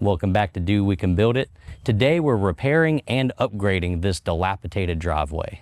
Welcome back to Do We Can Build It. Today we're repairing and upgrading this dilapidated driveway.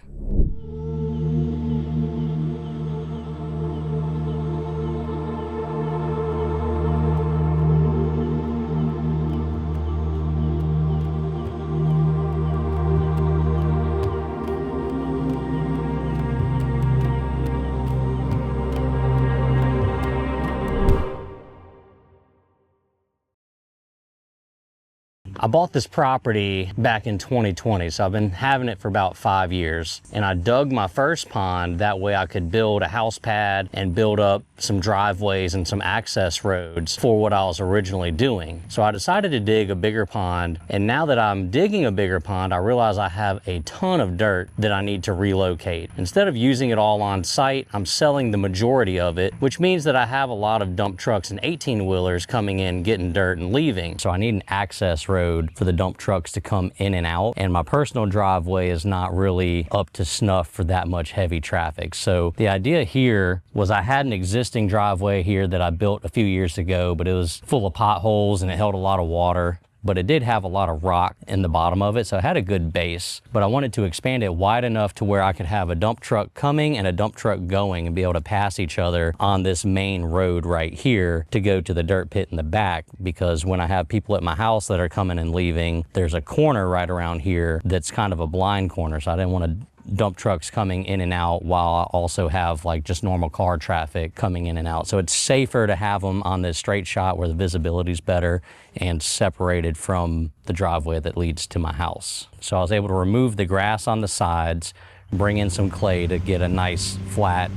I bought this property back in 2020, so I've been having it for about 5 years. And I dug my first pond, that way I could build a house pad and build up some driveways and some access roads for what I was originally doing. So I decided to dig a bigger pond, and now that I'm digging a bigger pond, I realize I have a ton of dirt that I need to relocate. Instead of using it all on site, I'm selling the majority of it, which means that I have a lot of dump trucks and 18-wheelers coming in, getting dirt and leaving. So I need an access road for the dump trucks to come in and out, and my personal driveway is not really up to snuff for that much heavy traffic. So the idea here was I had an existing driveway here that I built a few years ago, but it was full of potholes and it held a lot of water. But it did have a lot of rock in the bottom of it, so it had a good base. But I wanted to expand it wide enough to where I could have a dump truck coming and a dump truck going and be able to pass each other on this main road right here to go to the dirt pit in the back. Because when I have people at my house that are coming and leaving, there's a corner right around here that's kind of a blind corner, so I didn't want to dump trucks coming in and out while I also have like just normal car traffic coming in and out. So it's safer to have them on this straight shot where the visibility is better and separated from the driveway that leads to my house. So I was able to remove the grass on the sides, bring in some clay to get a nice flat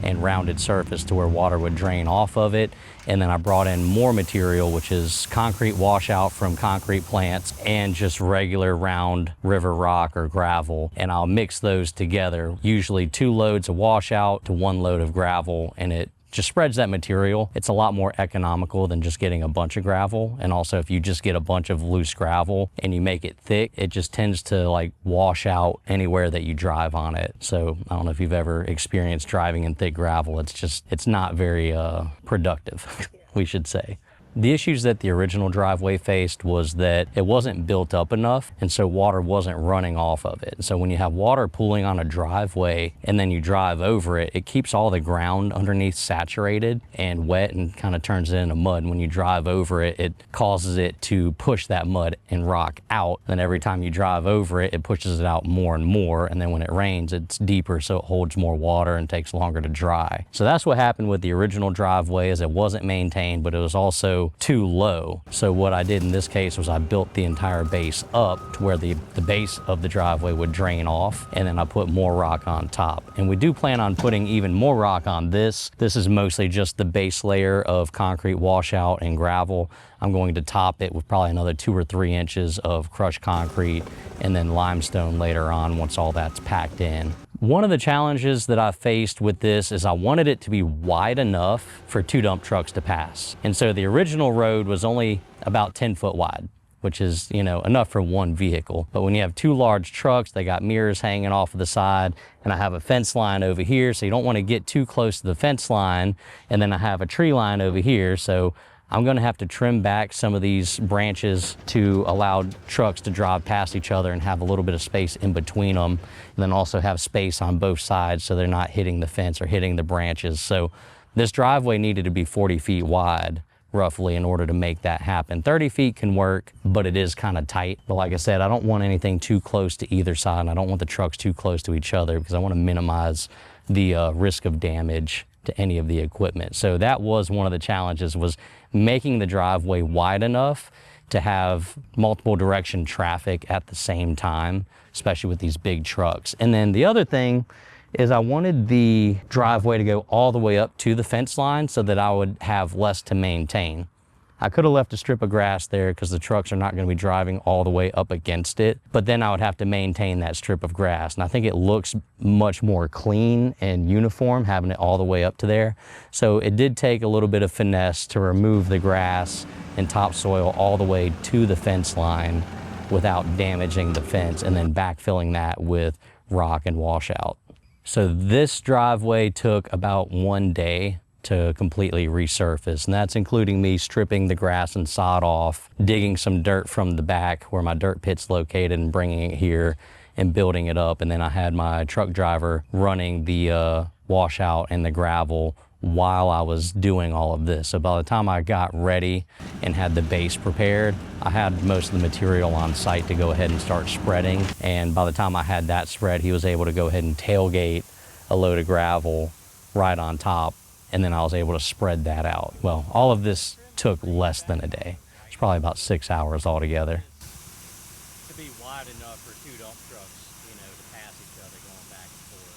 and rounded surface to where water would drain off of it. And then I brought in more material, which is concrete washout from concrete plants and just regular round river rock or gravel. And I'll mix those together, usually 2 loads of washout to 1 load of gravel, and it just spreads that material. It's a lot more economical than just getting a bunch of gravel. And also if you just get a bunch of loose gravel and you make it thick, it just tends to like wash out anywhere that you drive on it. So I don't know if you've ever experienced driving in thick gravel. It's not very productive, we should say. The issues that the original driveway faced was that it wasn't built up enough, and so water wasn't running off of it. So when you have water pooling on a driveway and then you drive over it, it keeps all the ground underneath saturated and wet and kind of turns it into mud. When you drive over it, it causes it to push that mud and rock out. And every time you drive over it, it pushes it out more and more. And then when it rains, it's deeper, so it holds more water and takes longer to dry. So that's what happened with the original driveway, is it wasn't maintained, but it was also too low. So what I did in this case was I built the entire base up to where the base of the driveway would drain off, and then I put more rock on top. And we do plan on putting even more rock on this. This is mostly just the base layer of concrete washout and gravel. I'm going to top it with probably another 2 or 3 inches of crushed concrete and then limestone later on once all that's packed in. One of the challenges that I faced with this is I wanted it to be wide enough for 2 dump trucks to pass. And so the original road was only about 10 foot wide, which is, enough for 1 vehicle. But when you have 2 large trucks, they got mirrors hanging off of the side, and I have a fence line over here, so you don't want to get too close to the fence line. And then I have a tree line over here, so I'm going to have to trim back some of these branches to allow trucks to drive past each other and have a little bit of space in between them, and then also have space on both sides so they're not hitting the fence or hitting the branches. So this driveway needed to be 40 feet wide roughly in order to make that happen. 30 feet can work, but it is kind of tight. But like I said, I don't want anything too close to either side, and I don't want the trucks too close to each other because I want to minimize the risk of damage to any of the equipment. So that was one of the challenges, was making the driveway wide enough to have multiple direction traffic at the same time, especially with these big trucks. And then the other thing is I wanted the driveway to go all the way up to the fence line so that I would have less to maintain. I could have left a strip of grass there because the trucks are not going to be driving all the way up against it, but then I would have to maintain that strip of grass. And I think it looks much more clean and uniform having it all the way up to there. So it did take a little bit of finesse to remove the grass and topsoil all the way to the fence line without damaging the fence, and then backfilling that with rock and washout. So this driveway took about 1 day to completely resurface. And that's including me stripping the grass and sod off, digging some dirt from the back where my dirt pit's located and bringing it here and building it up. And then I had my truck driver running the washout and the gravel while I was doing all of this. So by the time I got ready and had the base prepared, I had most of the material on site to go ahead and start spreading. And by the time I had that spread, he was able to go ahead and tailgate a load of gravel right on top. And then I was able to spread that out. Well, all of this took less than a day. It's probably about 6 hours altogether. To be wide enough for 2 dump trucks, you know, to pass each other going back and forth.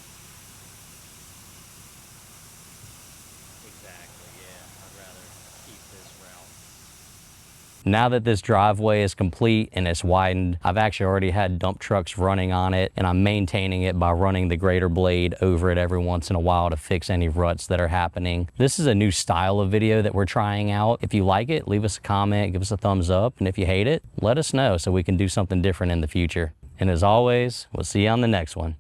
Exactly, yeah. I'd rather keep this route. Now that this driveway is complete and it's widened, I've actually already had dump trucks running on it, and I'm maintaining it by running the grader blade over it every once in a while to fix any ruts that are happening. This is a new style of video that we're trying out. If you like it, leave us a comment, give us a thumbs up, and if you hate it, let us know so we can do something different in the future. And as always, we'll see you on the next one.